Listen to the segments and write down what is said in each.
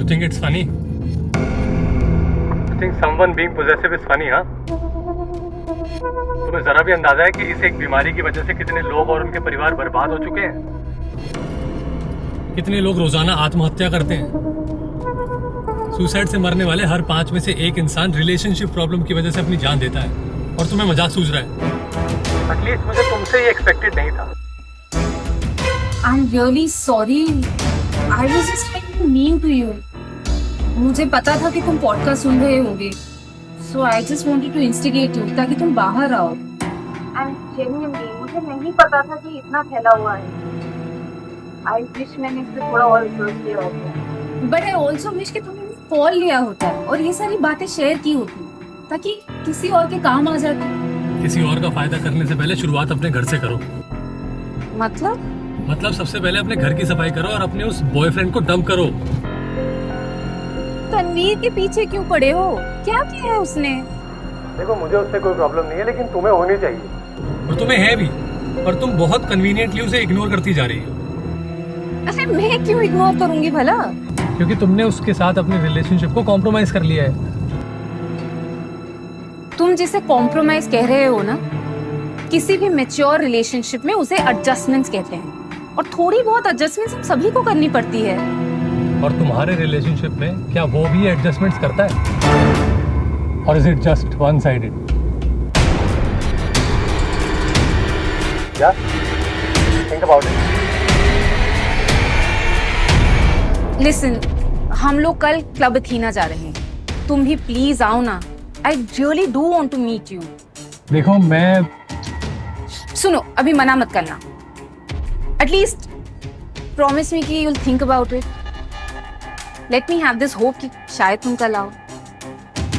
You think it's funny? You think someone being possessive is funny, हाँ? तुम्हें जरा भी अंदाजा है कि इस एक बीमारी की वजह से कितने लोग और उनके परिवार बर्बाद हो चुके हैं? कितने लोग रोजाना आत्महत्या करते हैं? सुसाइड से मरने वाले हर 5 में से एक इंसान रिलेशनशिप प्रॉब्लम की वजह से अपनी जान देता है, और तुम्हें मजाक सूझ रहा है? एटलीस्ट मुझे तुमसे ये एक्सपेक्टेड नहीं था। I'm really sorry. I was just trying to be mean to you. मुझे पता था कि तुम पॉडकास्ट सुन रहे होगे, so I just wanted to instigate you ताकि तुम बाहर आओ। And genuinely मुझे नहीं पता था कि इतना फैला हुआ है। I wish मैंने इस पे थोड़ा और रिसर्च किया होता। But I also wish कि तुमने कॉल लिया होता और ये सारी बातें शेयर की होती ताकि किसी और के काम आ जाती। किसी और का फायदा करने से पहले शुरुआत अपने घर से करो। मतलब सबसे पहले अपने घर की सफाई करो और अपने उस बॉयफ्रेंड को डंप करो। तनवीर के पीछे क्यों पड़े हो? क्या किया है उसने? देखो, मुझे उससे कोई प्रॉब्लम नहीं है, लेकिन तुम्हें होनी चाहिए, और तुम्हें है भी, पर तुम बहुत कन्वीनियंटली उसे इग्नोर करती जा रही हो। अरे मैं क्यों इग्नोर करूंगी भला? क्योंकि तुमने उसके साथ अपने रिलेशनशिप को कॉम्प्रोमाइज कर लिया है। तुम जिसे कॉम्प्रोमाइज कह रहे हो ना, किसी भी मैच्योर रिलेशनशिप में उसे एडजस्टमेंट्स कहते हैं, और थोड़ी बहुत एडजस्टमेंट्स हम सभी को करनी पड़ती है। और तुम्हारे रिलेशनशिप में क्या वो भी एडजस्टमेंट्स करता है, और is it just one sided? क्या? Think about it. लिसन, हम लोग कल क्लब अथीना जा रहे हैं, तुम भी प्लीज आओ ना। I really do want to meet you. देखो, मैं सुनो, अभी मना मत करना। एटलीस्ट प्रॉमिस मी कि you'll think about it. Let me have this hope कि शायद तुम कल आओ।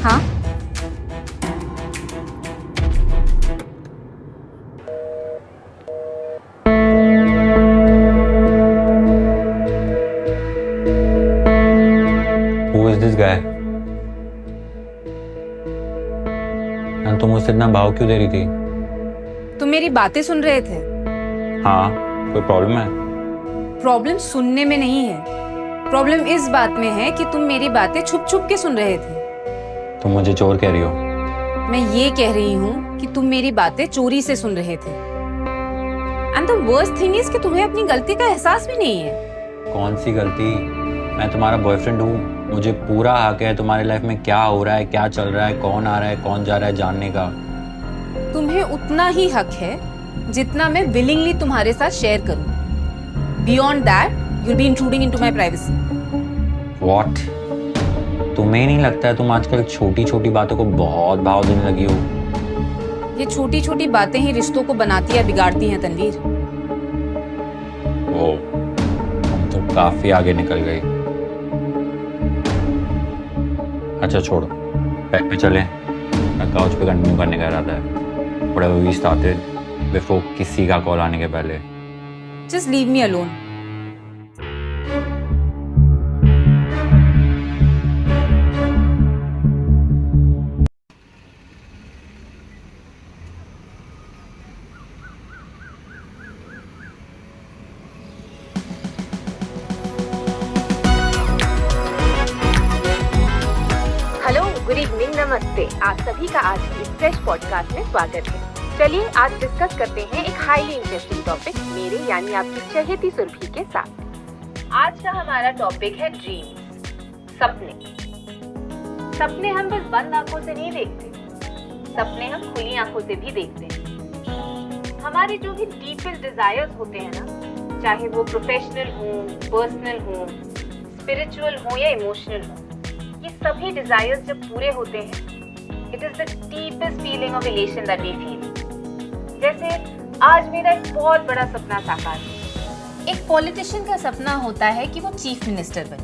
हाँ, Who is this guy? और तुम मुझसे इतना भाव क्यों दे रही थी? तुम मेरी बातें सुन रहे थे। हाँ, कोई प्रॉब्लम है? प्रॉब्लम सुनने में नहीं है, प्रॉब्लम इस बात में है कि तुम मेरी बातें छुप छुप के सुन रहे थे। तुम मुझे चोर कह रही हो? मैं ये कह रही हूँ कि तुम मेरी बातें चोरी से सुन रहे थे। And the worst thing is कि तुम्हें अपनी गलती का एहसास भी नहीं है। कौन सी गलती? मैं तुम्हारा बॉयफ्रेंड हूँ, मुझे पूरा हक है तुम्हारी लाइफ में क्या हो रहा है, क्या चल रहा है, कौन आ रहा है, कौन जा रहा है जानने का। तुम्हें उतना ही हक है जितना मैं विलिंगली तुम्हारे साथ शेयर करूं। Beyond that you'll be intruding into my privacy. What? तुम्हें नहीं लगता है तुम आजकल छोटी छोटी बातों को बहुत भाव देने लगी हो? ये छोटी छोटी बातें ही रिश्तों को बनाती या बिगाड़ती हैं तनवीर। ओ, तुम तो काफी आगे निकल गई। अच्छा छोड़ो, बैग पे चलें। काउच पे कंटिन्यू करने का इरादा है। Whatever we started before किसी का कॉल आने के पहले। Just leave me alone. Hello, good evening, नमस्ते। आप सभी का आज इस फ्रेश पॉडकास्ट में स्वागत है। चलिए आज डिस्कस करते हैं एक हाईली इंटरेस्टिंग टॉपिक मेरे यानी आपकी चहेती सुरभि के साथ। आज का हमारा टॉपिक है ड्रीम, सपने। सपने हम बस बंद आंखों से नहीं देखते, सपने हम खुली आंखों से भी देखते हैं। हमारे जो भी डीपेस्ट डिजायर्स होते हैं ना, चाहे वो प्रोफेशनल हो, पर्सनल हो, स्पिरिचुअल हो या इमोशनल हो, ये सभी डिजायर्स जब पूरे होते हैं, it is the deepest feeling of elation that we feel. जैसे आज मेरा एक बहुत बड़ा सपना साकार हुआ। एक पॉलिटिशियन का सपना होता है कि वो चीफ मिनिस्टर बने,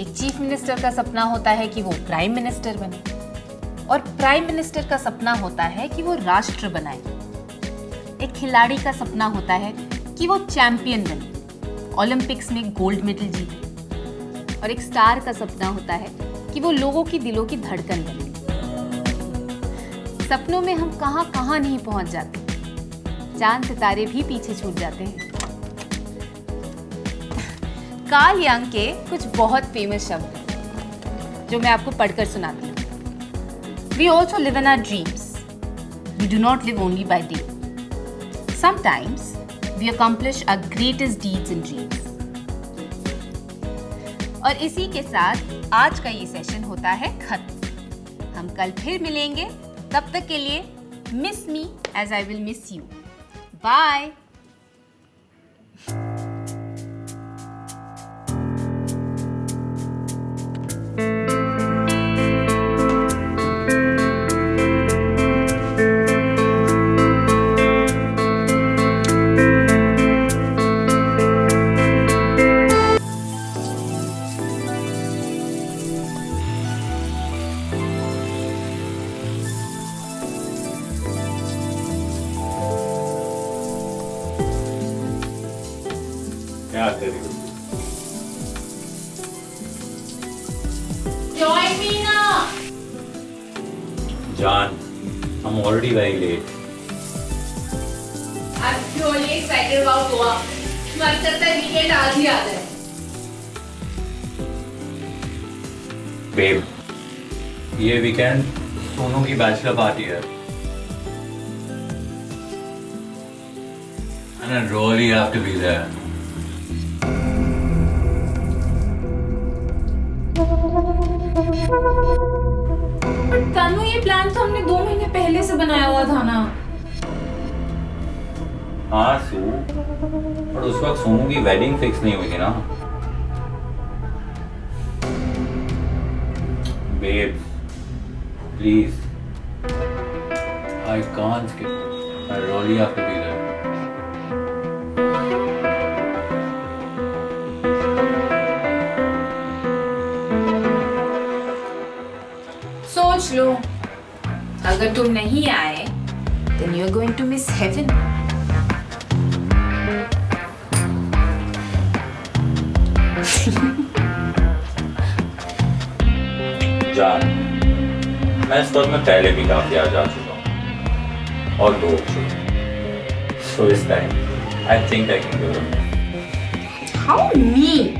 एक चीफ मिनिस्टर का सपना होता है कि वो प्राइम मिनिस्टर बने, और प्राइम मिनिस्टर का सपना होता है कि वो राष्ट्र बनाए। एक खिलाड़ी का सपना होता है कि वो चैंपियन बने, ओलंपिक्स में गोल्ड मेडल जीते, और एक स्टार का सपना होता है कि वो लोगों की दिलों की धड़कन बने। सपनों में हम कहां कहां नहीं पहुंच जाते, चांद सितारे भी पीछे छूट जाते हैं। कार्ल यंग के कुछ बहुत फेमस शब्द हैं जो मैं आपको पढ़कर सुनाती हूँ। We also live in our dreams, we do not live only by day, sometimes we accomplish our greatest deeds in dreams. और इसी के साथ आज का ये सेशन होता है खत्म। हम कल फिर मिलेंगे, तब तक के लिए miss me as I will miss you. Bye. क्या कर रही हो? Join me now. John, I'm already very late. I'm purely excited about Goa. मन करता है वीकेंड आज ही आ जाए। Babe, ये वीकेंड सोनू की बैचलर पार्टी है। And I really have to be there. तनु, ये प्लान तो हमने 2 महीने पहले से बनाया हुआ था ना। हाँ सू, पर उस वक्त सोनू की वेडिंग फिक्स नहीं हुई थी ना। Babe, please, I can't skip it. I really have to be there. सोच लो, अगर तुम नहीं आए then you are going to miss heaven. जान, मैं इस वक्त में पहले भी काफी आ जा चुका हूँ और लोग चुके। So this time, I think I can do it. How mean?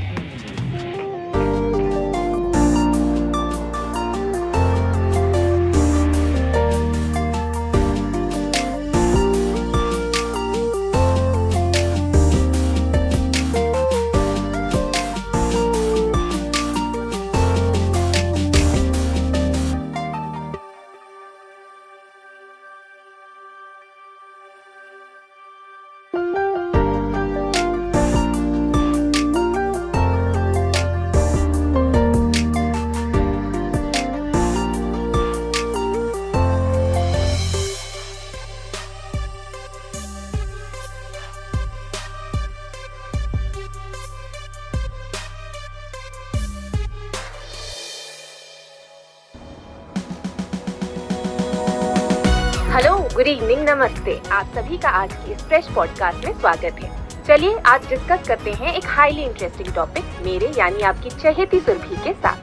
Hello, good evening, नमस्ते। आप सभी का आज की इस फ्रेश पॉडकास्ट में स्वागत है। चलिए आज डिस्कस करते हैं एक हाईली इंटरेस्टिंग टॉपिक मेरे यानी आपकी चहेती सुरभि के साथ।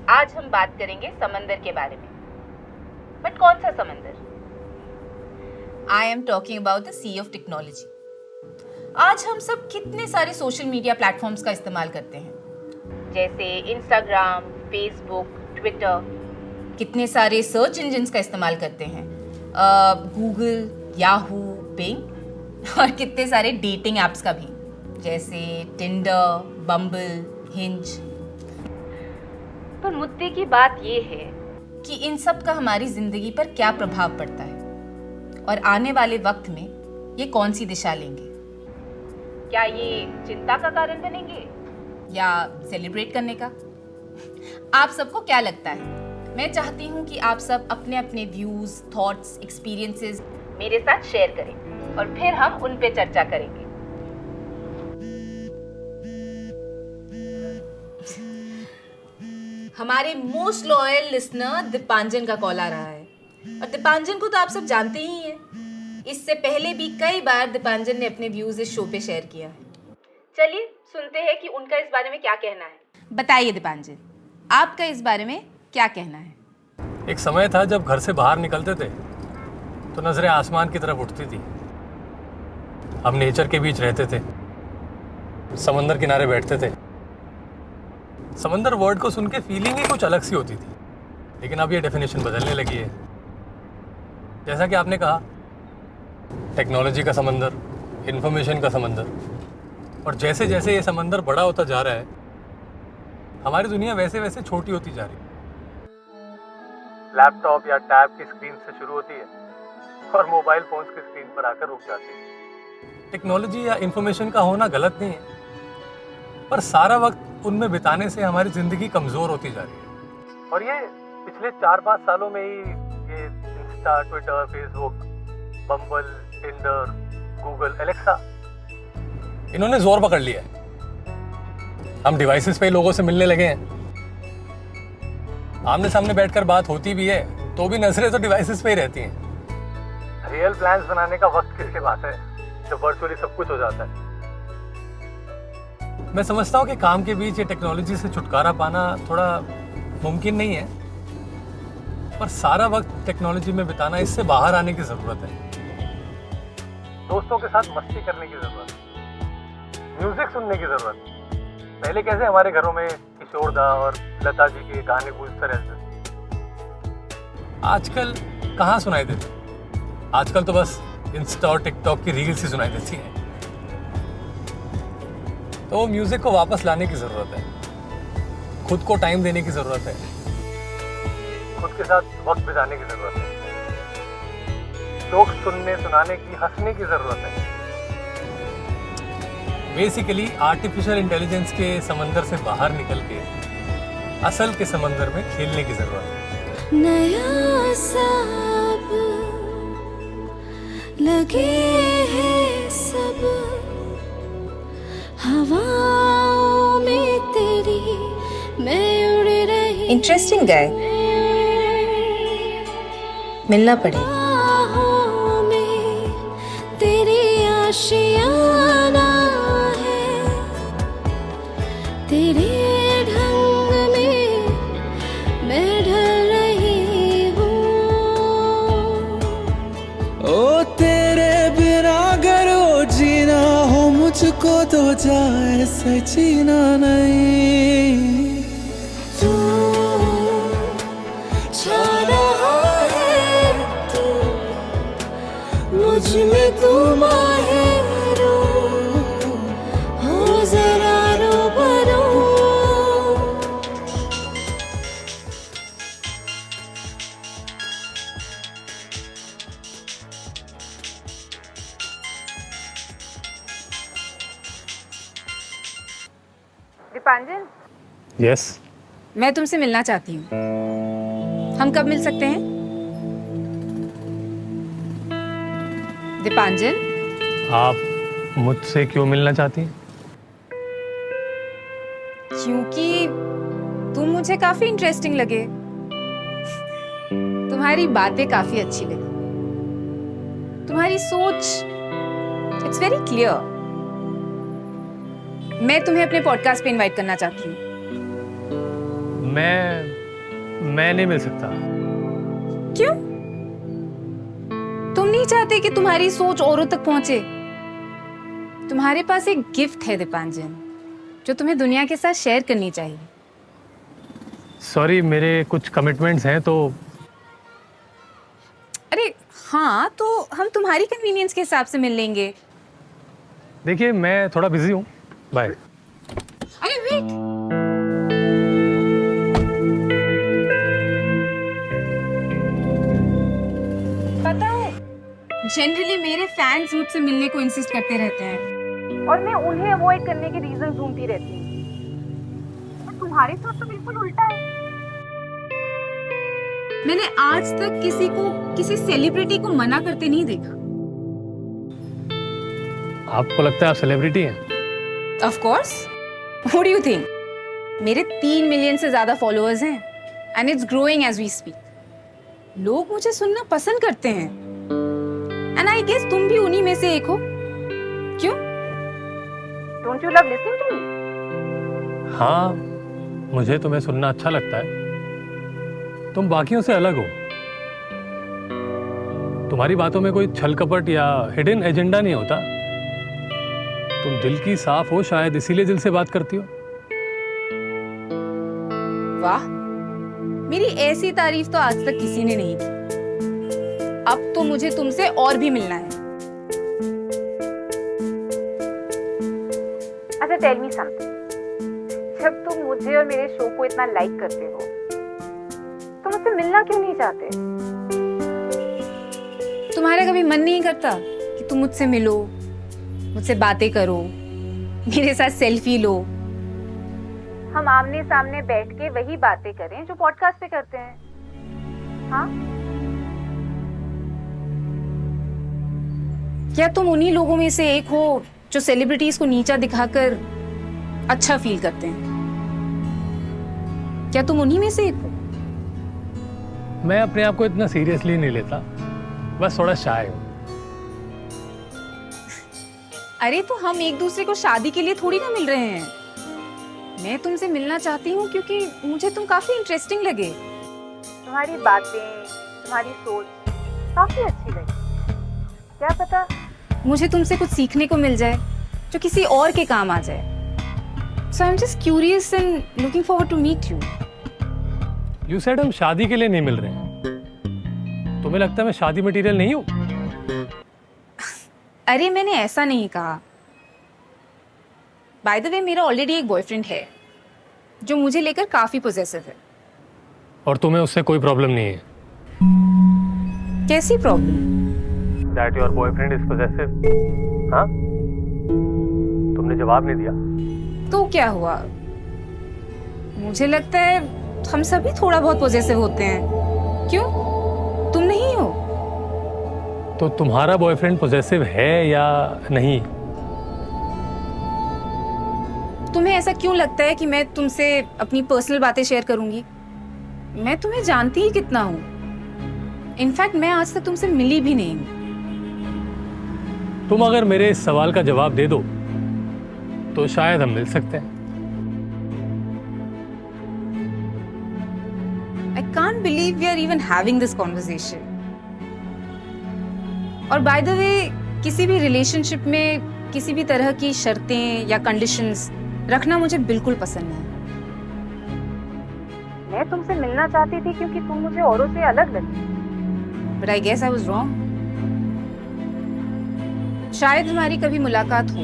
आज हम बात करेंगे समंदर के बारे में। बट कौन सा समंदर? I am talking about the sea of technology. आज हम सब कितने सारे सोशल मीडिया प्लेटफॉर्म्स का इस्तेमाल करते हैं, जैसे इंस्टाग्राम, फेसबुक, ट्विटर। कितने सारे सर्च इंजिन्स का इस्तेमाल करते हैं, गूगल, याहू, बिंग, और कितने सारे डेटिंग एप्स का भी, जैसे टिंडर, बम्बल, हिंज। पर मुद्दे की बात ये है कि इन सब का हमारी जिंदगी पर क्या प्रभाव पड़ता है और आने वाले वक्त में ये कौन सी दिशा लेंगे। क्या ये चिंता का कारण बनेंगे या सेलिब्रेट करने का? आप सबको क्या लगता है? मैं चाहती हूँ कि आप सब अपने अपने व्यूज, थॉट्स, एक्सपीरियंसेस मेरे साथ शेयर करें और फिर हम उन पे चर्चा करेंगे। हमारे मोस्ट लॉयल लिसनर दीपांजन का कॉल आ रहा है, और दीपांजन को तो आप सब जानते ही हैं। इससे पहले भी कई बार दीपांजन ने अपने व्यूज इस शो पे शेयर किया है। चलिए सुनते हैं कि उनका इस बारे में क्या कहना है। बताइए दीपांजन, आपका इस बारे में क्या कहना है? एक समय था जब घर से बाहर निकलते थे तो नजरें आसमान की तरफ उठती थी। हम नेचर के बीच रहते थे, समंदर किनारे बैठते थे। समंदर वर्ड को सुन के फीलिंग ही कुछ अलग सी होती थी, लेकिन अब ये डेफिनेशन बदलने लगी है। जैसा कि आपने कहा, टेक्नोलॉजी का समंदर, इंफॉर्मेशन का समंदर, और जैसे जैसे ये समंदर बड़ा होता जा रहा है, हमारी दुनिया वैसे वैसे छोटी होती जा रही है। लैपटॉप या टैब की स्क्रीन से शुरू होती है और मोबाइल फोन्स की स्क्रीन पर आकर रुक जाती है। टेक्नोलॉजी या इंफॉर्मेशन का होना गलत नहीं है, पर सारा वक्त उनमें बिताने से हमारी ज़िंदगी कमज़ोर होती जा रही है। और ये पिछले 4-5 सालों में ही ये इंस्टा, ट्विटर, फेसबुक, बम्बल, टिंडर, गूगल, एलेक्सा, इन्होंने जोर पकड़ लिया है। हम डिवाइसेस पे ही लोगों से मिलने लगे हैं। आमने सामने बैठकर बात होती भी है तो भी नजरें तो डिवाइसेस पे ही रहती हैं। रियल प्लान्स बनाने का वक्त किसके पास है जब वर्चुअली सब कुछ हो जाता है। मैं समझता हूँ कि काम के बीच ये टेक्नोलॉजी से छुटकारा पाना थोड़ा मुमकिन नहीं है, पर सारा वक्त टेक्नोलॉजी में बिताना, इससे बाहर आने की ज़रूरत है। दोस्तों के साथ मस्ती करने की ज़रूरत है, म्यूजिक सुनने की ज़रूरत है। पहले कैसे हमारे घरों में किशोर दा और लता जी के गाने गूंजते रहते, आजकल कहाँ सुनाई देते। आजकल तो बस इंस्टा और टिकटॉक की रील्स ही सुनाई देती हैं। तो वो म्यूजिक को वापस लाने की ज़रूरत है, खुद को टाइम देने की ज़रूरत है, खुद के साथ वक्त बिताने की ज़रूरत है, जोक सुनने, सुनाने की, हंसने की ज़रूरत है। बेसिकली आर्टिफिशियल इंटेलिजेंस के समंदर से बाहर निकल के असल के समंदर में खेलने की जरूरत है। नया सब लगे हैं सब हवाओं में तेरी मैं उड़ रही। इंटरेस्टिंग गाय, मिलना पड़ेगा। बाहों में तेरी आशियाना तेरे ढंग में मैं ढल रही हूँ। ओ तेरे बिना अगर वो जीना हो मुझको तो जाए से जीना नहीं। तू छा रहा है, तू मुझ में, तू माहिर हो जरा रूबरू। दीपांजन, यस, मैं तुमसे मिलना चाहती हूँ। हम कब मिल सकते हैं? दीपांजन, आप मुझसे क्यों मिलना चाहती हैं? क्योंकि तुम मुझे काफी इंटरेस्टिंग लगे, तुम्हारी बातें काफी अच्छी लगी, तुम्हारी सोच इट्स वेरी क्लियर। मैं तुम्हें अपने पॉडकास्ट पे इनवाइट करना चाहती हूँ। मैं नहीं मिल सकता। क्यों? तुम नहीं चाहते कि तुम्हारी सोच औरों तक पहुंचे? तुम्हारे पास एक गिफ्ट है दीपांजन, जो तुम्हें दुनिया के साथ शेयर करनी चाहिए। सॉरी, मेरे कुछ कमिटमेंट्स हैं तो। अरे हाँ, तो हम तुम्हारी कन्वीनियंस के हिसाब से मिल लेंगे। देखिए, मैं थोड़ा बिजी हूँ, बाय। अरे वेट, पता है जनरली मेरे फैंस मुझसे मिलने को इंसिस्ट करते रहते हैं और मैं उन्हें अवॉइड करने के रीजन ढूंढती रहती हूँ, पर तुम्हारे साथ तो बिल्कुल उल्टा है। मैंने आज तक किसी को, किसी सेलिब्रिटी को मना करते नहीं देखा। आपको लगता है आप सेलिब्रिटी हैं? Of course, what do you think? मेरे 3 मिलियन से ज्यादा फॉलोअर्स हैं and it's growing as we speak. लोग मुझे सुनना पसंद करते हैं एंड आई गेस तुम भी उन्हीं में से एक हो। क्यों? Don't you love listening to me? हाँ, मुझे तुम्हें सुनना अच्छा लगता है। तुम बाकियों से अलग हो। तुम्हारी बातों में कोई छल कपट या हिडन एजेंडा नहीं होता। तुम दिल की साफ हो, शायद इसीलिए दिल से बात करती हो। वाह, मेरी ऐसी तारीफ तो आज तक किसी ने नहीं की। अब तो मुझे तुमसे और भी मिलना है। अच्छा, टेल मी समथिंग। जब तुम मुझे और मेरे शो को इतना लाइक करते हो तो मुझसे मिलना क्यों नहीं चाहते? तुम्हारा कभी मन नहीं करता कि तुम मुझसे मिलो, मुझसे बातें करो, मेरे साथ सेल्फी लो? हम आमने सामने बैठ के वही बातें करें जो पॉडकास्ट पे करते हैं। हाँ, क्या तुम उन्हीं लोगों में से एक हो जो सेलिब्रिटीज को नीचा दिखाकर अच्छा फील करते हैं? क्या तुम उन्हीं में से एक हो? मैं अपने आप को इतना सीरियसली नहीं लेता, बस थोड़ा शाय हूँ। अरे तो हम एक दूसरे को शादी के लिए थोड़ी ना मिल रहे हैं। मैं तुमसे मिलना चाहती हूँ क्योंकि मुझे तुम काफी इंटरेस्टिंग लगे। तुम्हारी बातें, तुम्हारी सोच काफी अच्छी लगी। क्या पता मुझे तुमसे कुछ सीखने को मिल जाए जो किसी और के काम आ जाए। So I'm just curious and looking forward to meet you. You said हम शादी के लिए नहीं मिल रहे हैं। तुम्हें लगता है मैं शादी मटेरियल नहीं हूँ? अरे मैंने ऐसा नहीं कहा। बाय द वे, मेरा ऑलरेडी एक बॉयफ्रेंड है जो मुझे लेकर काफी पॉसेसिव है। और तुम्हें उससे कोई प्रॉब्लम नहीं है? कैसी problem? That your boyfriend is possessive? हाँ? तुमने जवाब नहीं दिया। तो क्या हुआ? मुझे लगता है हम सभी थोड़ा बहुत पॉसेसिव होते हैं। क्यों? तुम नहीं हो? तो तुम्हारा बॉयफ्रेंड पॉसेसिव है या नहीं? तुम्हें ऐसा क्यों लगता है कि मैं तुमसे अपनी पर्सनल बातें शेयर करूंगी? मैं तुम्हें जानती ही कितना हूं। इनफैक्ट मैं आज तक तुमसे मिली भी नहीं हूं। तुम अगर मेरे इस सवाल का जवाब दे दो तो शायद हम मिल सकते हैं। I can't believe we are even having this conversation. और बाय द वे, किसी भी रिलेशनशिप में किसी भी तरह की शर्तें या कंडीशंस रखना मुझे बिल्कुल पसंद नहीं। मैं तुमसे मिलना चाहती थी क्योंकि तुम मुझे औरों से अलग लगी। But I guess I was wrong. शायद हमारी कभी मुलाकात हो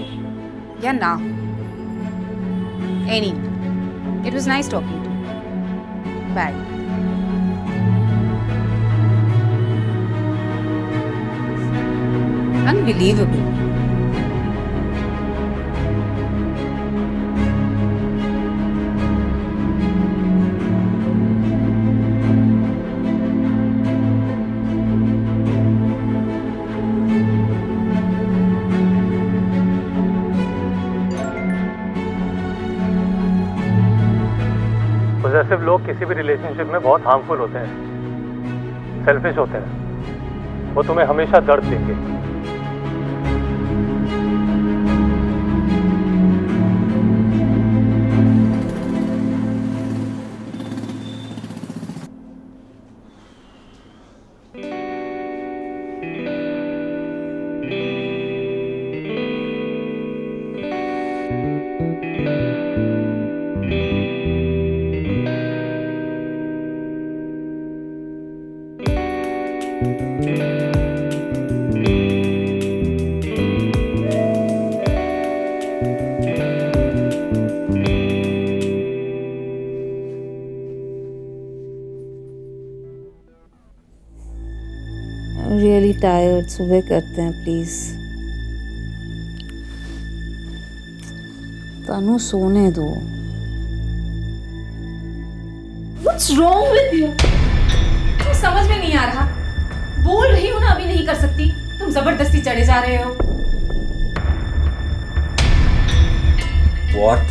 या ना हो। Any, it was nice talking to you. Bye. Unbelievable. Possessive लोग किसी भी रिलेशनशिप में बहुत हार्मफुल होते हैं, सेल्फिश होते हैं। वो तुम्हें हमेशा दर्द देंगे। Really tired. सुबह करते हैं प्लीज। तनु सोने दो। What's wrong with you? तुम समझ में नहीं आ रहा। बोल रही हूँ ना, अभी नहीं कर सकती। तुम जबरदस्ती चढ़े जा रहे हो। What?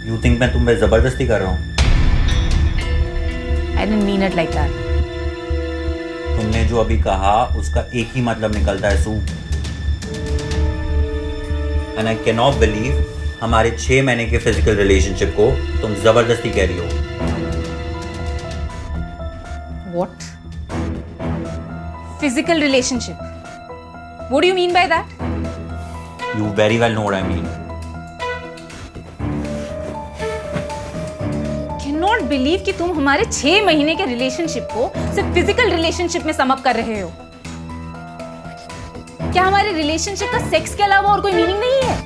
You think मैं तुम्हें जबरदस्ती कर रहा हूँ? I didn't mean it like that. तुमने जो अभी कहा उसका एक ही मतलब निकलता है, सू। And I cannot believe हमारे 6 महीने के फिजिकल रिलेशनशिप को तुम जबरदस्ती कह रही हो। What? Physical relationship? What do you mean by that? You very well know what I mean. Cannot believe कि तुम हमारे 6 महीने के रिलेशनशिप को सिर्फ फिजिकल रिलेशनशिप में सम अप कर रहे हो। क्या हमारे रिलेशनशिप का सेक्स के अलावा और कोई मीनिंग नहीं है?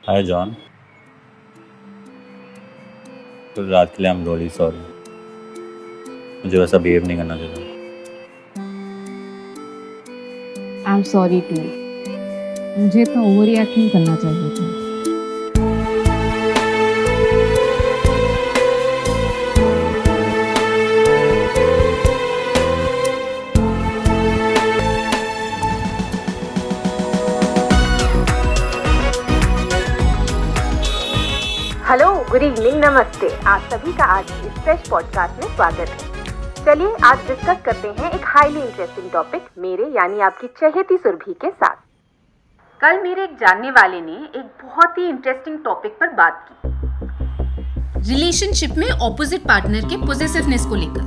Hi John. कल रात के लिए I'm really sorry. मुझे वैसा बिहेव नहीं करना चाहिए। I am sorry too. मुझे तो ओवर रिएक्ट नहीं करना चाहिए था। हेलो, गुड इवनिंग, नमस्ते। आप सभी का आज इस फ्रेश पॉडकास्ट में स्वागत है। चलिए आज डिस्कस करते हैं एक हाईली इंटरेस्टिंग टॉपिक मेरे यानी आपकी चहेती सुरभि के साथ। कल मेरे एक जानने वाले ने एक बहुत ही इंटरेस्टिंग टॉपिक पर बात की। रिलेशनशिप में ऑपोजिट पार्टनर के पॉसेसिवनेस को लेकर।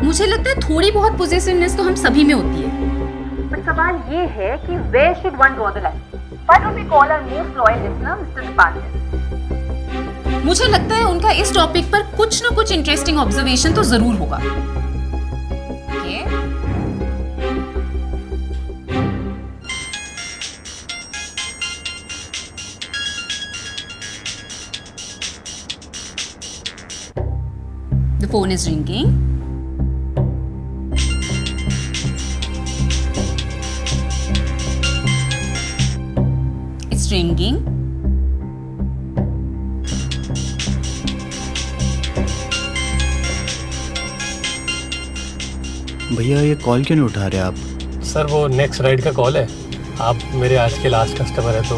मुझे लगता है थोड़ी बहुत पॉसेसिवनेस तो हम सभी में होती है। बट सवाल ये है कि where should one draw the line? Why don't we call our most loyal listener mister Dipankar? मुझे लगता है उनका इस टॉपिक पर कुछ ना कुछ इंटरेस्टिंग ऑब्जर्वेशन तो जरूर होगा। Okay? The phone is ringing. It's ringing. भैया ये कॉल क्यों नहीं उठा रहे आप? सर वो नेक्स्ट राइड का कॉल है। आप मेरे आज के लास्ट कस्टमर है तो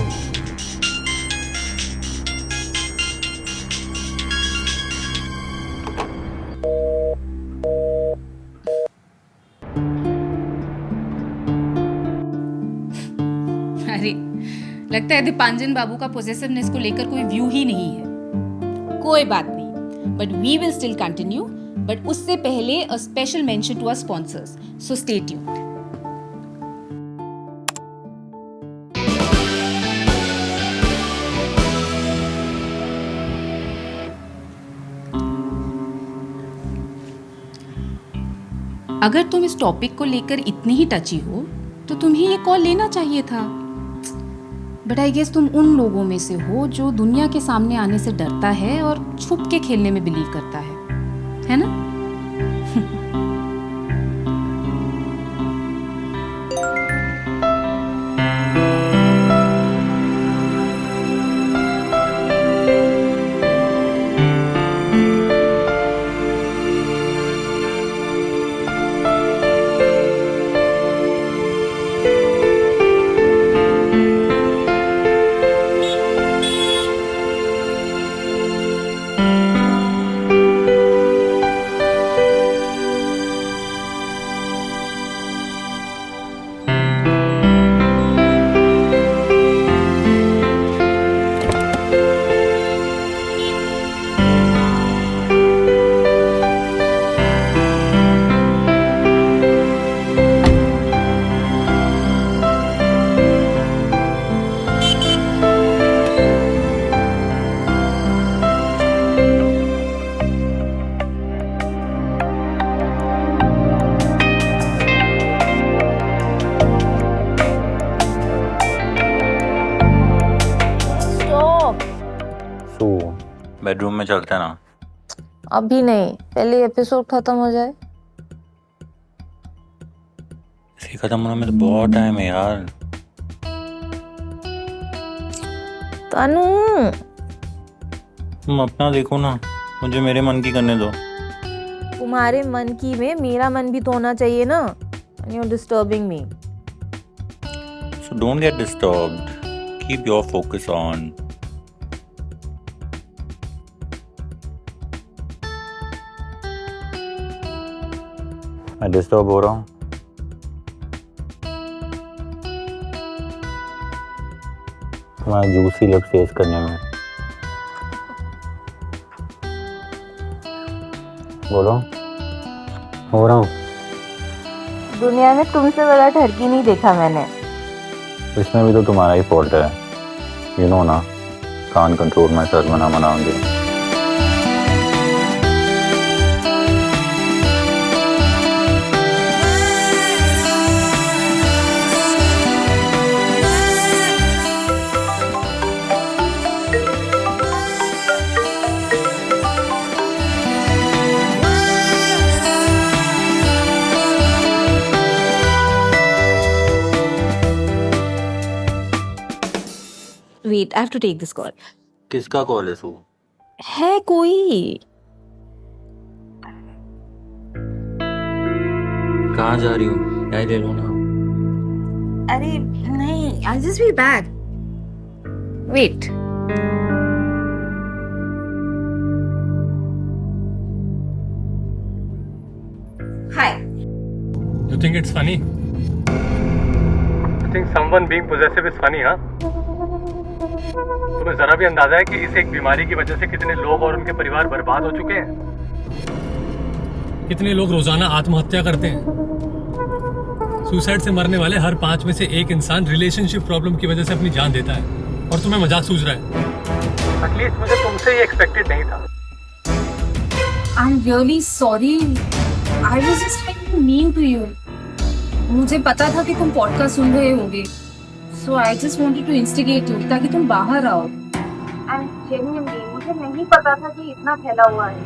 अरे लगता है दीपांजन बाबू का पॉसेसिवनेस को लेकर कोई व्यू ही नहीं है। कोई बात नहीं, but we will still continue. But उससे पहले a special mention to our sponsors, so stay tuned. अगर तुम इस टॉपिक को लेकर इतनी ही टची हो तो तुम्हें ये कॉल लेना चाहिए था। बट आई गेस तुम उन लोगों में से हो जो दुनिया के सामने आने से डरता है और छुप के खेलने में बिलीव करता है ना? बेडरूम में चलते हैं ना। अभी नहीं, पहले एपिसोड खत्म हो जाए। इसके खत्म होने में तो बहुत टाइम है यार। तनु, तुम अपना देखो ना, मुझे मेरे मन की करने दो। तुम्हारे मन की में मेरा मन भी तो होना चाहिए ना। You are disturbing me. So don't get disturbed. Keep your focus on. मैं डिस्टर्ब हो रहा हूँ? तुम्हारा जूसी लिप्स टेस्ट करने में। बोलो। हो रहा हूँ। दुनिया में तुमसे बड़ा ठरकी नहीं देखा मैंने। इसमें भी तो तुम्हारा ही फॉल्ट है। यू नो ना, कान control my self when I'm around you. Wait, I have to take this call. किसका कॉल है सू? है कोई? कहाँ जा रही हो? चाय ले लो ना। अरे नहीं, I'll just be back. Wait. Hi. You think it's funny? You think someone being possessive is funny, हाँ? तुम्हें जरा भी अंदाजा है कि इस एक बीमारी की वजह से कितने लोग और उनके परिवार बर्बाद हो चुके हैं? कितने लोग रोजाना आत्महत्या करते हैं? सुसाइड से मरने वाले हर 5 में से एक इंसान रिलेशनशिप प्रॉब्लम की वजह से अपनी जान देता है और तुम्हें मजाक सूझ रहा है। एटलीस्ट मुझे तुमसे ये एक्सपेक्टेड नहीं था। I'm really sorry. I was just trying to be mean to you. मुझे पता था कि तुम पॉडकास्ट सुन रहे होगे, so I just wanted to instigate you ताकि तुम बाहर आओ। And genuinely मुझे नहीं पता था कि इतना फैला हुआ है।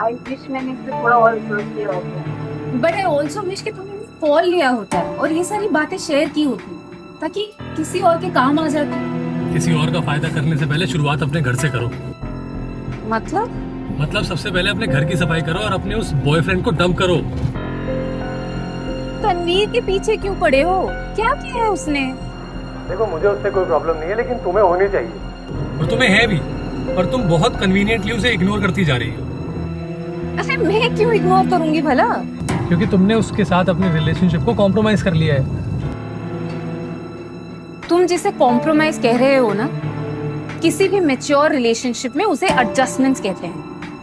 I wish मैंने इस पे थोड़ा और रिसर्च किया होता। But I also wish कि तुमने कॉल लिया होता और ये सारी बातें शेयर की होती ताकि किसी और के काम आ जाती। किसी और का फायदा करने से पहले शुरुआत अपने घर से करो। मतलब सबसे पहले अपने घर की सफाई करो और अपने उस बॉयफ्रेंड को डंप करो। तनवीर के पीछे क्यों पड़े हो? क्या किया है उसने? देखो, मुझे उससे कोई प्रॉब्लम नहीं है, लेकिन तुम्हें होनी चाहिए। और तुम्हें है भी, पर तुम बहुत कन्वीनियंटली उसे इग्नोर करती जा रही हो। अरे मैं क्यों इग्नोर करूंगी भला? क्योंकि तुमने उसके साथ अपने रिलेशनशिप को कॉम्प्रोमाइज कर लिया है। तुम जिसे कॉम्प्रोमाइज कह रहे हो ना, किसी भी मैच्योर रिलेशनशिप में उसे एडजस्टमेंट्स कहते हैं,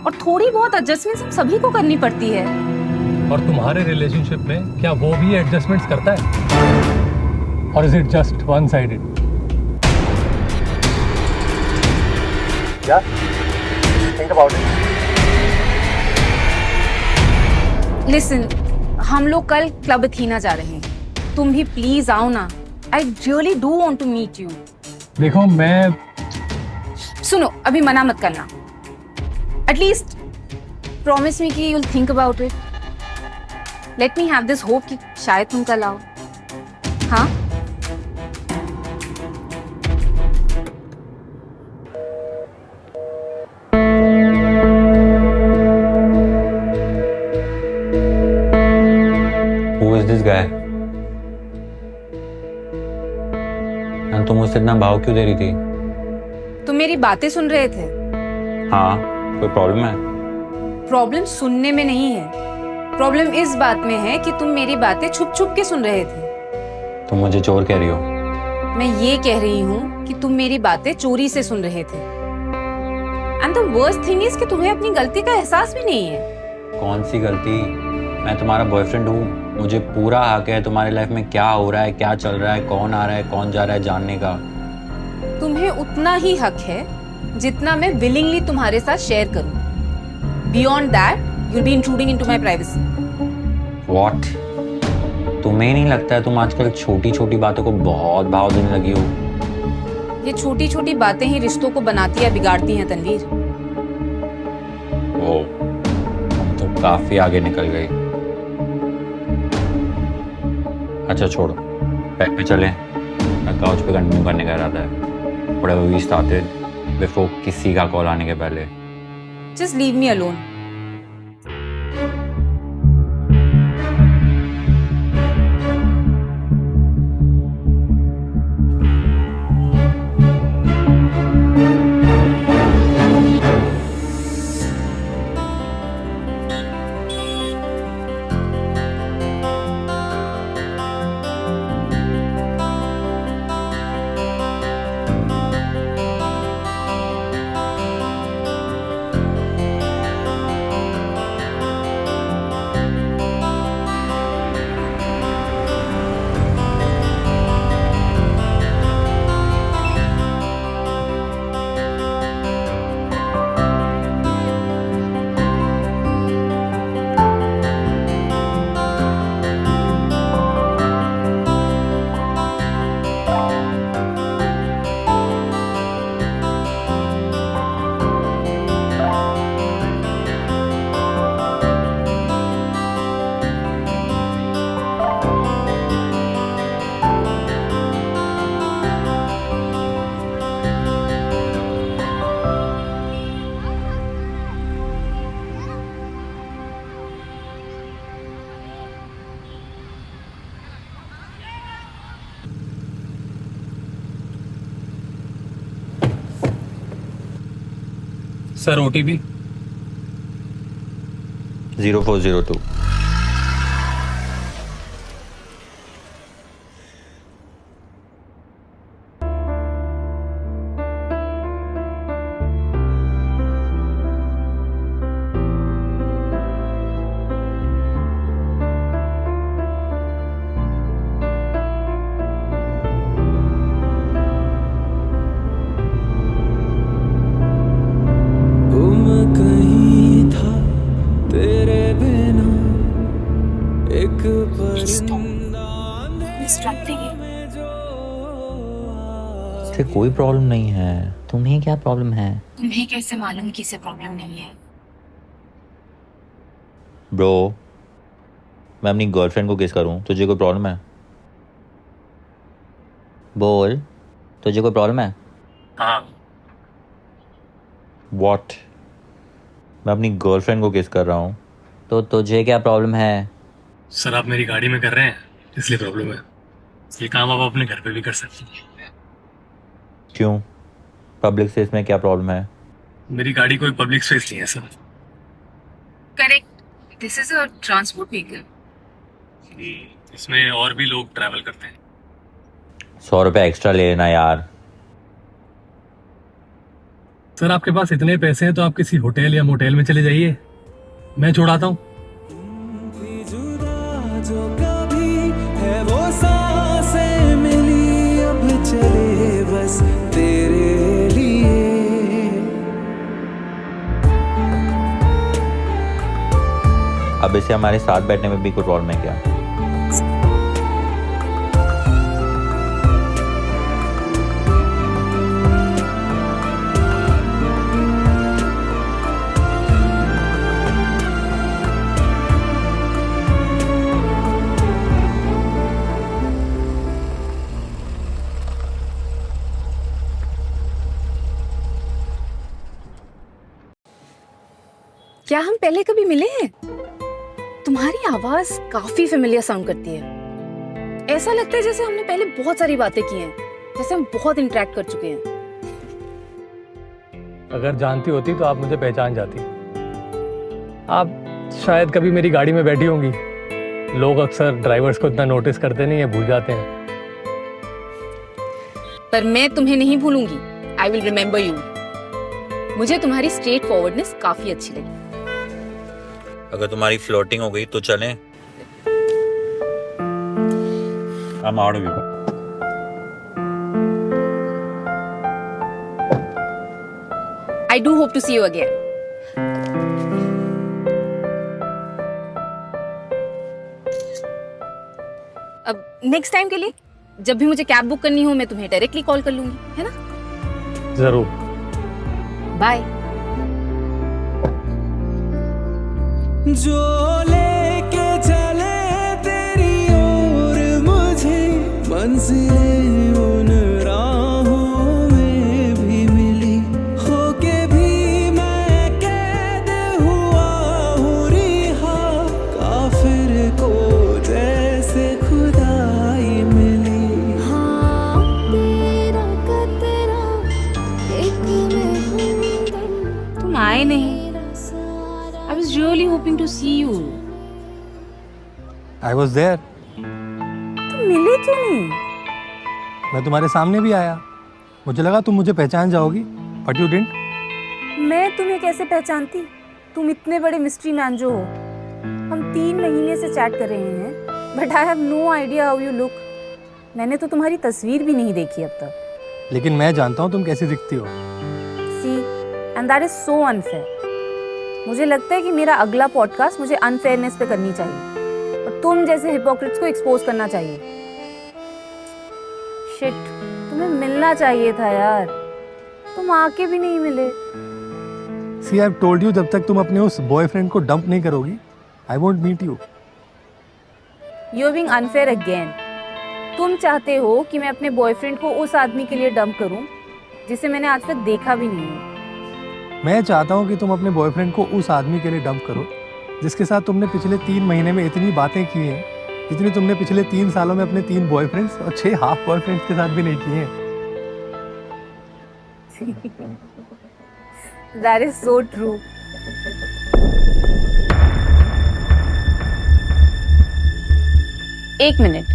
और थोड़ी बहुत एडजस्टमेंट्स हम सभी को करनी पड़ती है। और तुम्हारे रिलेशनशिप में क्या वो भी एडजस्टमेंट्स करता है, और is it just one sided? Think about it. Listen, हम लोग कल क्लब अथीना जा रहे हैं, तुम भी प्लीज आओ ना। I really do want to meet you. देखो, मैं सुनो, अभी मना मत करना। एटलीस्ट प्रॉमिस मी कि you will think about it. Let me have this hope कि शायद तुम कल आओ। हाँ, Who is this guy? and तुम मुझसे इतना भाव क्यों दे रही थी? तुम मेरी बातें सुन रहे थे। हाँ, कोई प्रॉब्लम है? प्रॉब्लम सुनने में नहीं है, प्रॉब्लम इस बात में है कि तुम मेरी बातें छुप छुप के सुन रहे थे। तुम मुझे चोर कह रही हो? मैं ये कह रही हूँ कि तुम मेरी बातें चोरी से सुन रहे थे। And the worst thing is कि तुम्हें अपनी गलती का एहसास भी नहीं है। कौन सी गलती? मैं तुम्हारा बॉयफ्रेंड हूँ, मुझे पूरा हक है तुम्हारी लाइफ में क्या हो रहा है, क्या चल रहा है, कौन आ रहा है, कौन जा रहा है जानने का। तुम्हें उतना ही हक है जितना मैं विलिंगली तुम्हारे साथ शेयर करूं। Beyond that you'll be intruding into my privacy. What? तुम्हें नहीं लगता है तुम आजकल छोटी छोटी बातों को बहुत भाव देने लगी हो? ये छोटी छोटी बातें ही रिश्तों को बनाती या बिगाड़ती हैं तनवीर। ओ, हम तो काफी आगे निकल गई। अच्छा छोड़ो, बैग पे चलें। मैं काउच पे कंटिन्यू करने का इरादा है। Whatever we started before किसी का कॉल आने के पहले। Just leave me alone. Sir OTP 0402। गुम कहीं था तेरे बिना एक परिंदा में जो इससे कोई प्रॉब्लम नहीं है, तुम्हें क्या प्रॉब्लम है? तुम्हें कैसे मालूम कि इसे प्रॉब्लम नहीं है? ब्रो, मैं अपनी गर्लफ्रेंड को किस करूं? तुझे कोई प्रॉब्लम है? बोल, तुझे कोई प्रॉब्लम है? हाँ। What? मैं अपनी गर्लफ्रेंड को किस कर रहा हूँ, तो तुझे क्या प्रॉब्लम है? सर आप मेरी गाड़ी में कर रहे हैं इसलिए प्रॉब्लम है। ये काम आप अपने घर पे भी कर सकते हैं। क्यों? पब्लिक से इसमें क्या प्रॉब्लम है? मेरी गाड़ी कोई पब्लिक स्पेस नहीं है sir. Correct, this is a transport vehicle. इसमें और भी लोग ट्रैवल करते हैं। 100 रुपये एक्स्ट्रा ले लेना यार। सर आपके पास इतने पैसे हैं तो आप किसी होटल या मोटेल में चले जाइए, मैं छोड़ाता हूँ। थी जुदा जो कभी है वो सांसें मिली, अब चले बस तेरे लिए। अब इसे हमारे साथ बैठने में भी कोई प्रॉब्लम है क्या? क्या हम पहले कभी मिले हैं? तुम्हारी आवाज काफी फेमिलियर साउंड करती है। ऐसा लगता है जैसे हमने पहले बहुत सारी बातें की हैं, जैसे हम बहुत इंटरेक्ट कर चुके हैं। अगर जानती होती तो आप मुझे पहचान जाती। आप शायद कभी मेरी गाड़ी में बैठी होंगी। लोग अक्सर ड्राइवर्स को इतना नोटिस करते नहीं है, भूल जाते हैं। पर मैं तुम्हें नहीं भूलूंगी। I will remember you. मुझे तुम्हारी स्ट्रेट फॉरवर्डनेस काफी अच्छी लगी। अगर तुम्हारी फ्लोटिंग हो गई तो चलें? I'm out of here. I do hope to see you again. अब नेक्स्ट टाइम के लिए जब भी मुझे कैब बुक करनी हो मैं तुम्हें डायरेक्टली कॉल कर लूंगी, है ना? जरूर। बाय। जो लेके चले तेरी ओर मुझे, मंजिलें उन राहों में भी मिली, होके भी मैं कैद हुआ हूँ रिहा, काफिर को जैसे खुदाई मिली। हाँ तेरा कतरा एक में हमदम। तुम आए नहीं। I was really hoping to see you. I was there. तुम मिले क्यों नहीं? मैं तुम्हारे सामने भी आया। मुझे लगा तुम मुझे पहचान जाओगी, but you didn't. मैं तुम्हें कैसे पहचानती? तुम इतने बड़े मिस्ट्री मैन जो हो। हम 3 महीने से चैट कर रहे हैं, but I have no idea how you look. मैंने तो तुम्हारी तस्वीर भी नहीं देखी अब तक। लेकिन मैं जानता हूँ तुम कैसी दिखती हो। See, and that is so unfair. मुझे लगता है कि मेरा अगला पॉडकास्ट मुझे अनफेयरनेस पे करनी चाहिए और तुम जैसे हिपोक्रेट्स को एक्सपोज करना चाहिए। शिट, तुम्हें मिलना चाहिए था यार, तुम आके भी नहीं मिले। See, I've told you जब तक तुम अपने उस बॉयफ्रेंड को डंप नहीं करोगी, I won't meet you. You're being unfair again. तुम चाहते हो कि मैं अपने बॉयफ्रेंड को उस आदमी के लिए डंप करूं जिसे मैंने आज तक देखा भी नहीं है। मैं चाहता हूँ कि तुम अपने बॉयफ्रेंड को उस आदमी के लिए डंप करो जिसके साथ तुमने पिछले 3 महीने में इतनी बातें की हैं जितनी तुमने पिछले 3 सालों में अपने 3 बॉयफ्रेंड्स और 6 हाफ बॉयफ्रेंड्स के साथ भी नहीं की हैं। That is so true. एक मिनट,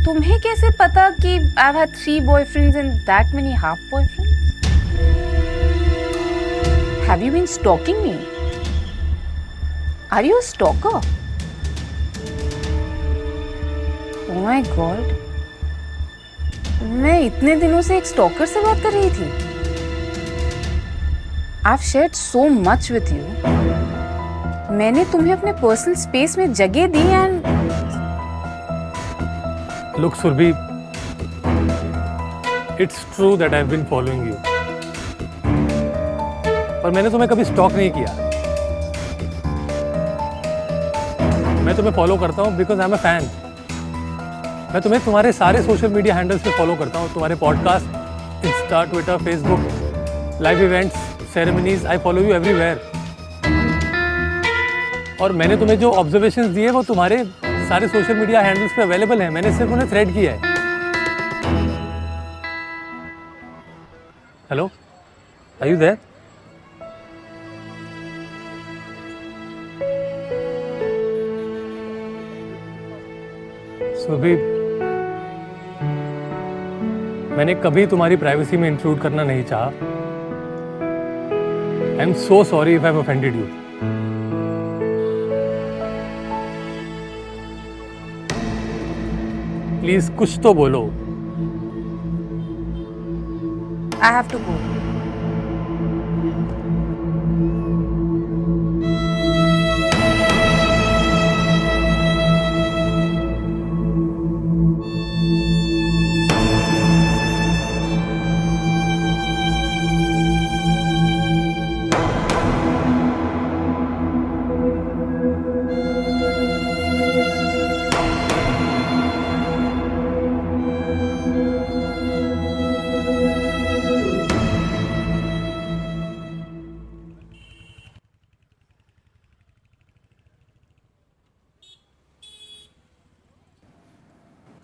तुम्हें कैसे पता कि I've had 3 boyfriends and that many half boyfriends? Have you been stalking me? Are you a stalker? Oh my God. मैं इतने दिनों से एक स्टॉकर से बात कर रही थी. I've shared so much with you. मैंने तुम्हें अपने पर्सनल स्पेस में जगह दी and Look, Surbhi, it's true that I've been following you. पर मैंने तुम्हें कभी स्टॉक नहीं किया. मैं तुम्हें फॉलो करता हूँ because I am a fan. मैं तुम्हें तुम्हारे सारे सोशल मीडिया हैंडल्स पे फॉलो करता हूँ. तुम्हारे podcast, Insta, Twitter, Facebook, live events, ceremonies, I follow you everywhere. और मैंने तुम्हें जो ऑब्जर्वेशंस दिए वो तुम्हारे सारे सोशल मीडिया हैंडल्स पे अवेलेबल हैं. मैंने सिर्फ उन्हें थ्रेड किया है. Hello, are you there? सुबह मैंने कभी तुम्हारी प्राइवेसी में इंट्रूड करना नहीं चाहा. आई am so sorry if I have offended you. Please कुछ तो बोलो. I have to go.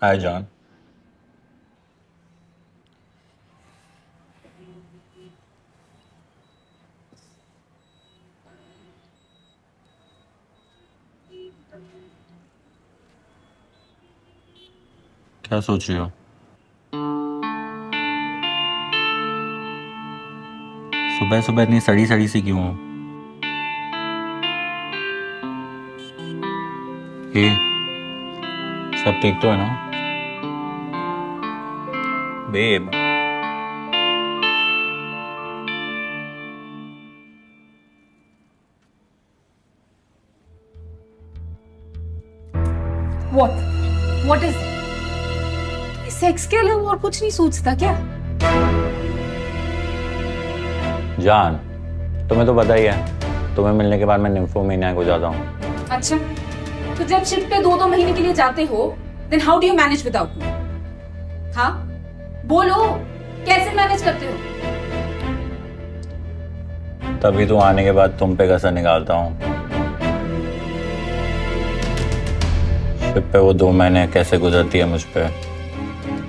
Hi, John. क्या सोच रही हो? सुबह सुबह इतनी सड़ी सड़ी सी क्यों हो? सब ठीक तो है ना? Babe. What is it? Sex के अलावा और कुछ नहीं सोचता क्या? जान, तुम्हें तो पता ही है, तुम्हें मिलने के बाद मैं निम्फोमेनिया को जाता हूँ. अच्छा, तो जब शिफ्ट पे 2-2 महीने के लिए जाते हो, then how do you manage without me? हाँ, बोलो, कैसे मैनेज करते हो? तभी तो आने के बाद तुम पे कसर निकालता हूँ. शिप पे वो 2 महीने कैसे गुजरती है मुझ पे,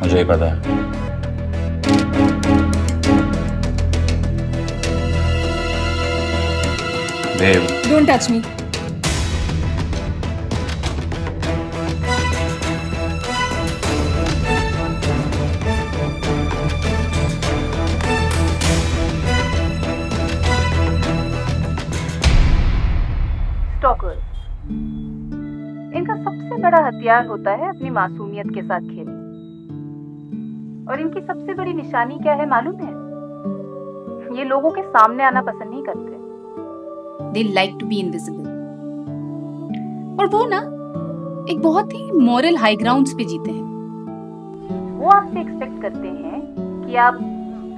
मुझे ही पता है. Babe. Don't touch me. Stalker इनका सबसे बड़ा हथियार होता है अपनी मासूमियत के साथ खेलना. और इनकी सबसे बड़ी निशानी क्या है मालूम है? ये लोगों के सामने आना पसंद नहीं करते. They like to be invisible. और वो ना एक बहुत ही मॉरल हाई ग्राउंड्स पे जीते हैं. वो आपसे एक्सपेक्ट करते हैं कि आप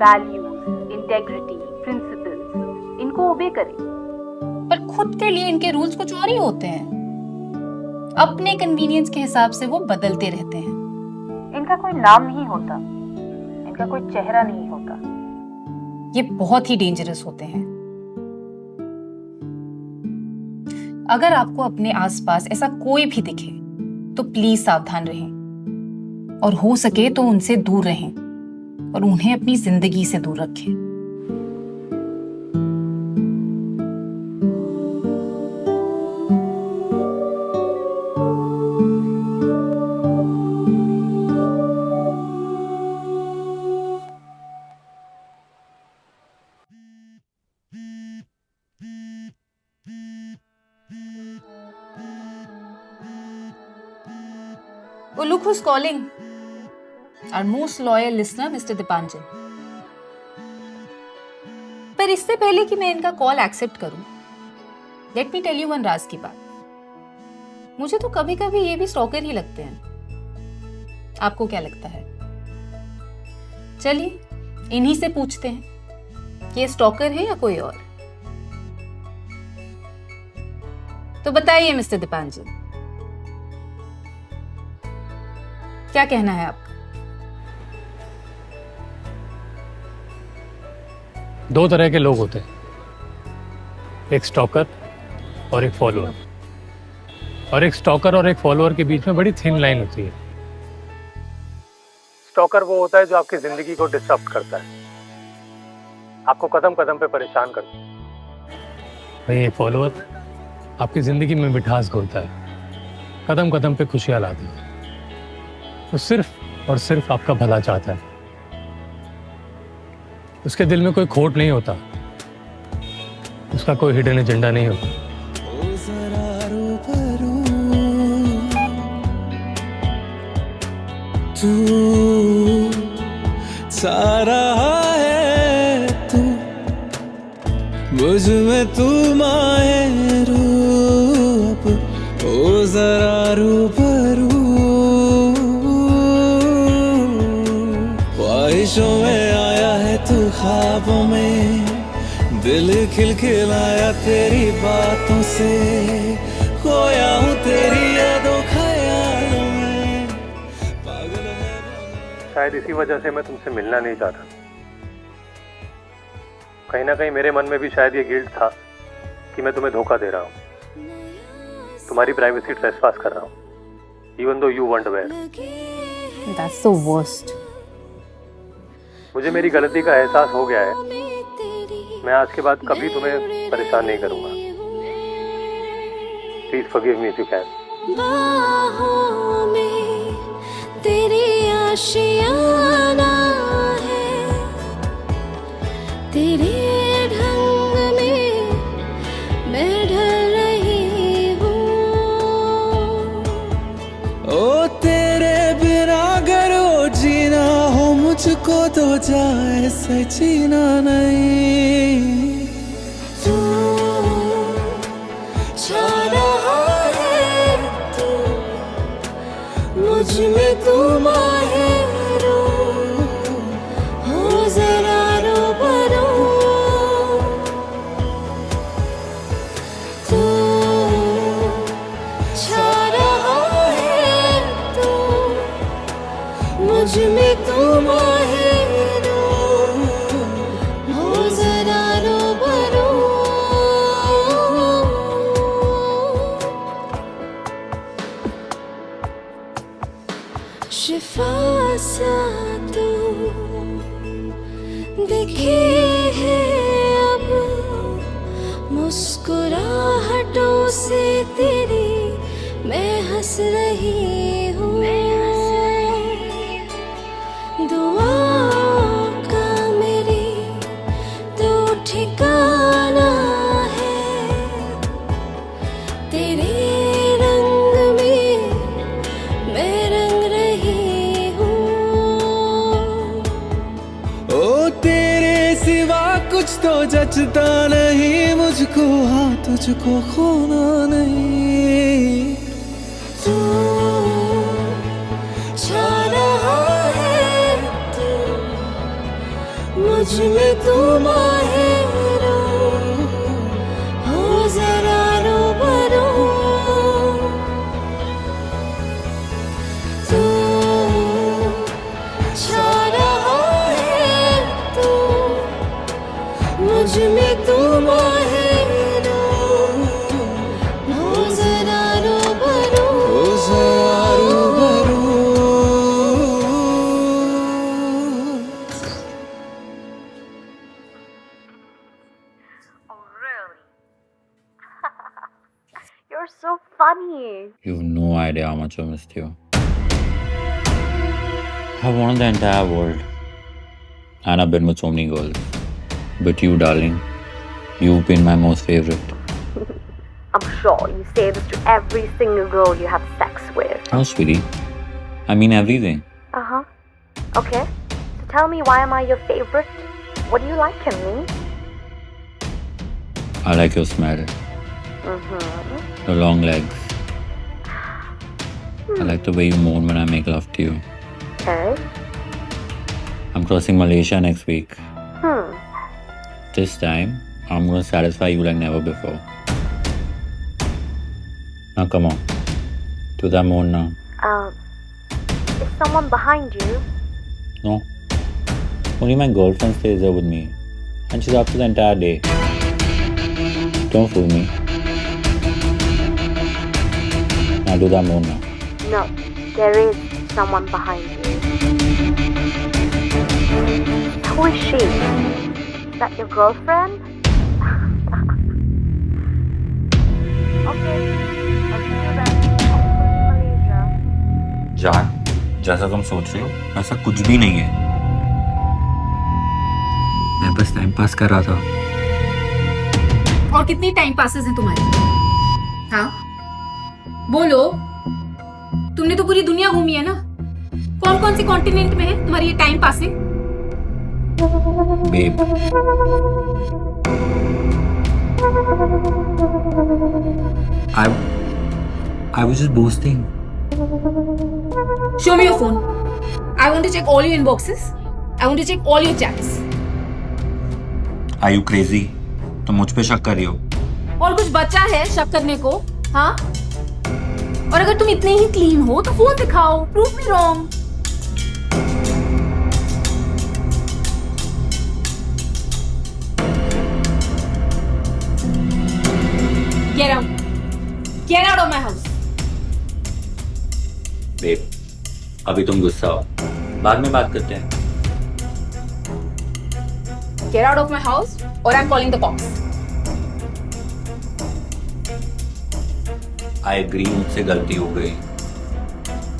वैल्यूज, इंटेग्रिटी, प्रिंसिपल्स इनको ओबे करें. पर खुद के लिए इनके रूल्स कुछ और ही होते हैं. अपने कन्वीनियंस के हिसाब से वो बदलते रहते हैं. इनका कोई नाम नहीं होता, इनका कोई चेहरा नहीं होता. ये बहुत ही डेंजरस होते हैं. अगर आपको अपने आसपास ऐसा कोई भी दिखे तो प्लीज सावधान रहें और हो सके तो उनसे दूर रहें और उन्हें अपनी जिंदगी से दूर रखें. Oh, look who's calling. Our most loyal listener, Mr. Dipanjan. पर इससे पहले कि मैं इनका कॉल एक्सेप्ट करूं, let me tell you one राज की बात। मुझे तो कभी कभी ये भी स्टॉकर ही लगते हैं। आपको क्या लगता है? चलिए इन्हीं से पूछते हैं कि ये स्टॉकर है या कोई और। तो बताइए मिस्टर दीपांजन, क्या कहना है आपका? दो तरह के लोग होते हैं, एक स्टॉकर और एक फॉलोअर। और एक स्टॉकर और एक फॉलोअर के बीच में बड़ी थिन लाइन होती है। स्टॉकर वो होता है जो आपकी जिंदगी को डिस्टर्ब करता है, आपको कदम कदम पे परेशान करता है। वहीं एक फॉलोअर आपकी जिंदगी में मिठास घोलता है, कदम कदम पे खुशियां लाता है। वो सिर्फ और सिर्फ आपका भला चाहता है। उसके दिल में कोई खोट नहीं होता, उसका कोई हिडन एजेंडा नहीं होता। तू चाह रहा है, तू मुझ में तू मायरू, अब ओ जरा रूबरू। ख्वाहिशों में आया है तू, ख्वाबों में दिल खिलखिलाया तेरी बातों से। खोया हूँ तेरी यादों ख्यालों में, पागल है। शायद इसी वजह से मैं तुमसे मिलना नहीं चाहता। कहीं ना कहीं मेरे मन में भी शायद ये गिल्ट था कि मैं तुम्हें धोखा दे रहा हूँ, तुम्हारी प्राइवेसी ट्रेसपास कर रहा हूँ, even though you weren't aware। That's the worst. मुझे मेरी गलती का एहसास हो गया है। मैं आज के बाद कभी तुम्हें परेशान नहीं करूंगा। Please forgive me if you can. बाहों में तेरी आशियाना है, तेरे ढंग में मैं ढल रही हूँ। ओ तेरे बिना अगर वो जीना हो मुझको तो जाए से जीना नहीं। तू छा रहा है, तू मुझ में तू माहिर हो जरा रूबरू। तू छा रहा है, तू मुझ में तू माहिर हो जरा रूबरू। शिफा सा तू दिखी है अब, मुस्कुराहटों से तेरी मैं हंस रही हूँ। दुआ का मेरी तो ठिकाना है, तेरे रंग में मैं रंग रही हूँ। ओ तेरे सिवा कुछ तो जचता नहीं मुझको, हाँ तुझको खोना नहीं। तू छा रहा है, तू मुझ में तू माहिर हो जरा रूबरू। तू छा रहा है, तू मुझ में तू माहिर हो जरा रूबरू। ओ जरा रूबरू। Oh, really? You're so funny. You have no idea how much I missed you. I wanted the entire world. And I've been with so many girls. But you, darling, you've been my most favorite. I'm sure you say this to every single girl you have sex with. Oh, sweetie. I mean everything. Uh-huh. Okay. So tell me, why am I your favorite? What do you like in me? I like your smell. The long legs. I like the way you moan when I make love to you. Okay. I'm crossing Malaysia next week. This time, I'm gonna satisfy you like never before. Now come on. Do that moan now. Is someone behind you? No. Only my girlfriend stays there with me. And she's up for the entire day. Don't fool me. Now do that moan now. No, there is someone behind you. Who is she? Is that your girlfriend? Okay, I'll see you then. Malaysia. जान, जैसा तुम सोच रही हो, ऐसा कुछ भी नहीं है। मैं बस टाइम पास कर रहा था। और कितनी टाइम पासेस हैं तुम्हारे? हाँ, बोलो। तुमने तो पूरी दुनिया घूमी है ना? कौन कौन से कॉन्टिनेंट में है तुम्हारी ये time passing? Babe. I was just boasting. Show me your phone. I want to check all your inboxes. I want to check all your chats. Are you crazy? तुम मुझ पे शक कर रही हो? और कुछ बचा है शक करने को? हाँ? और अगर तुम इतने ही क्लीन हो तो फोन दिखाओ. Prove me wrong. Get out. Get out of my house. Babe, अभी तुम गुस्सा हो, बाद में बात करते हैं। Get out of my house or I'm calling the cops. I agree, मुझसे गलती हो गई,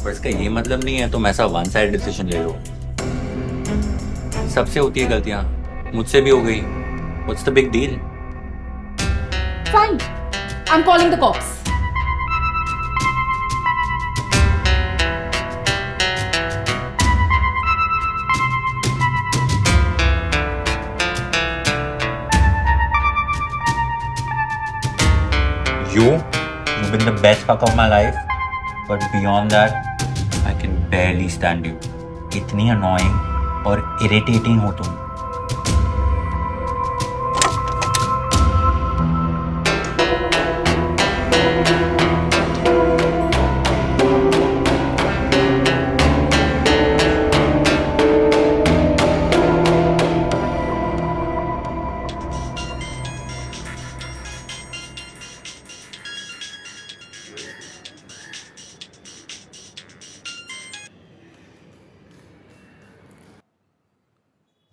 पर इसका ये मतलब नहीं है तुम ऐसा वन साइड डिसीजन ले लो। सबसे होती है गलतियां, मुझसे भी हो गई। What's the big deal? Fine. I'm calling the cops. You've been the best fuck of my life, but beyond that, I can barely stand you. इतनी annoying और irritating हो तुम।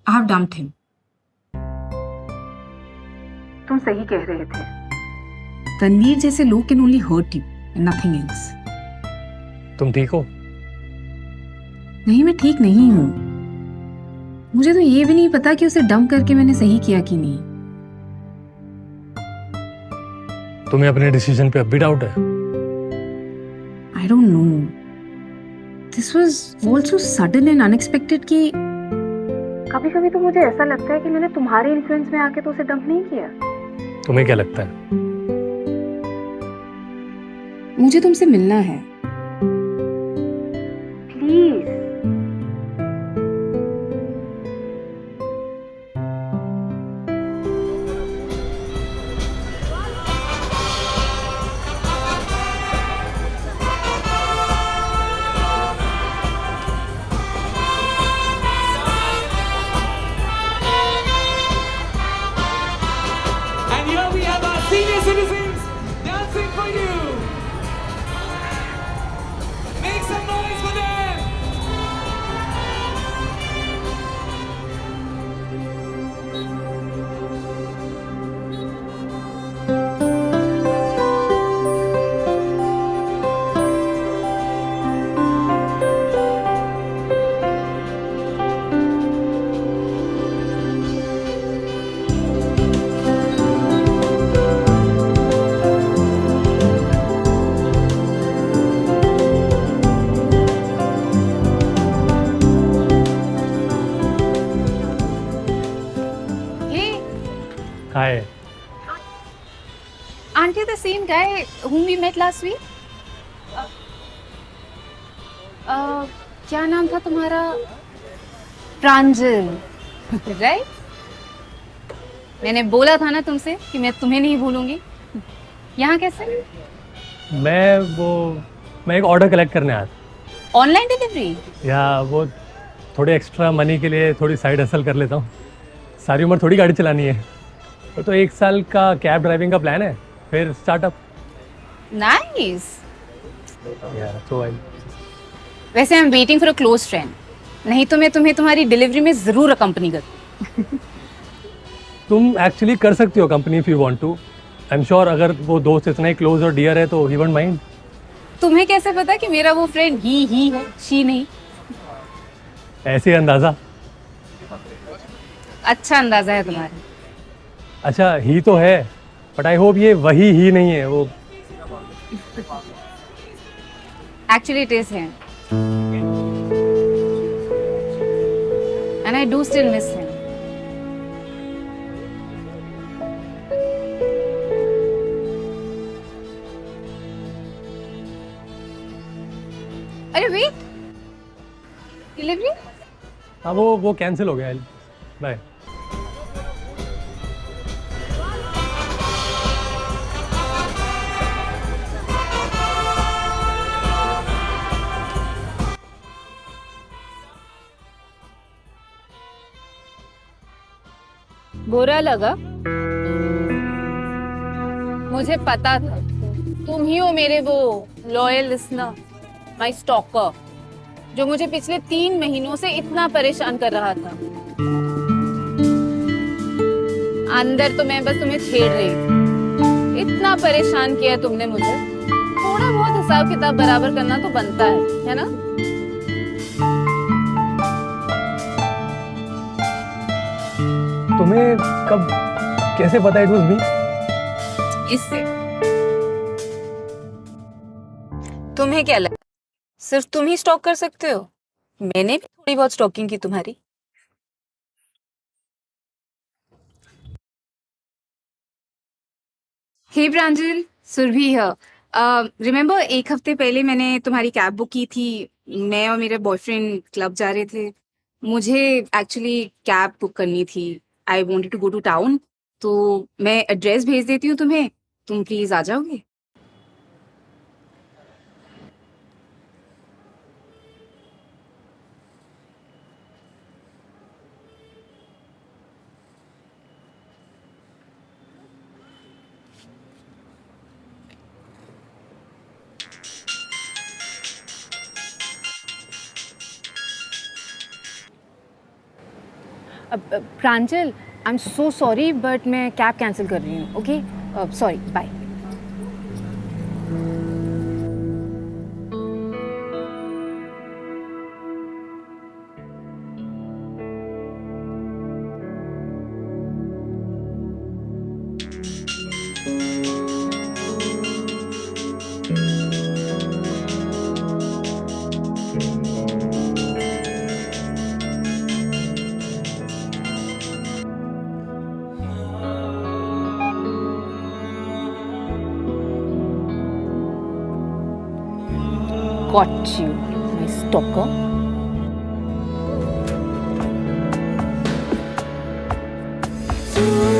I have dumped him. तुम सही कह रहे थे. तनवीर जैसे लोग can only hurt you and nothing else. तुम ठीक हो? नहीं, मैं ठीक नहीं हूँ. मुझे तो ये भी नहीं पता कि उसे डंप करके मैंने सही किया कि नहीं. तुम्हें अपने डिसीजन पे अब भी डाउट है? I don't know. This was all so sudden and unexpected कि कभी कभी तो मुझे ऐसा लगता है कि मैंने तुम्हारे इन्फ्लुएंस में आके तो उसे डंप नहीं किया. तुम्हें क्या लगता है? मुझे तुमसे मिलना है. Please. And here we have our senior citizens dancing for you. कहाँ है? Aren't you the same guy whom we met last week? क्या नाम था तुम्हारा? प्रांजल, राइट? मैंने बोला था ना तुमसे कि मैं तुम्हें नहीं भूलूंगी। यहाँ कैसे? मैं एक ऑर्डर कलेक्ट करने आया था। Online delivery? या वो थोड़े एक्स्ट्रा मनी के लिए थोड़ी साइड हसल कर लेता हूँ। सारी उम्र थोड़ी गाड़ी चलानी है। वो तो 1 साल का कैब ड्राइविंग का प्लान है, फिर स्टार्टअप। नाइस। सो आई वैसे I am waiting for a close friend, नहीं तो मैं तुम्हें तुम्हारी डिलीवरी में जरूर अकम्पनी करती। तुम एक्चुअली कर सकती हो company if you want to. I am sure अगर वो दोस्त इतना ही क्लोज और डियर है तो ही वोंट माइंड। तुम्हें कैसे पता कि मेरा वो फ्रेंड ही है, शी नहीं? ऐसे अंदाजा। अच्छा अंदाजा है तुम्हारा। अच्छा ही तो है, बट आई होप ये वही ही नहीं है वो। एक्चुअली इट इज है, and I do still miss him. अरे वेट, डिलीवरी? हाँ वो कैंसिल हो गया। बाय। बुरा लगा? मुझे पता था तुम ही हो मेरे वो लॉयल लिसनर, माय स्टॉकर, जो मुझे पिछले 3 महीनों से इतना परेशान कर रहा था। अंदर तो मैं बस तुम्हें छेड़ रही थी, इतना परेशान किया तुमने मुझे। थोड़ा बहुत हिसाब किताब बराबर करना तो बनता है ना? तुम्हें कब कैसे पता इट वाज मी? इससे तुम्हें क्या लगा सिर्फ तुम ही स्टॉक कर सकते हो? मैंने भी थोड़ी बहुत स्टॉकिंग की तुम्हारी। हे प्रांजल, सुरभि हियर। रिमेम्बर 1 हफ्ते पहले मैंने तुम्हारी कैब बुक की थी। मैं और मेरे बॉयफ्रेंड क्लब जा रहे थे। मुझे एक्चुअली कैब बुक करनी थी। I wanted to go to town, तो मैं एड्रेस भेज देती हूँ तुम्हें, तुम प्लीज आ जाओगे? Pranjal, I am so sorry but मैं कैब कैंसिल कर रही हूँ। Okay, sorry, bye. Got you, my stalker. तू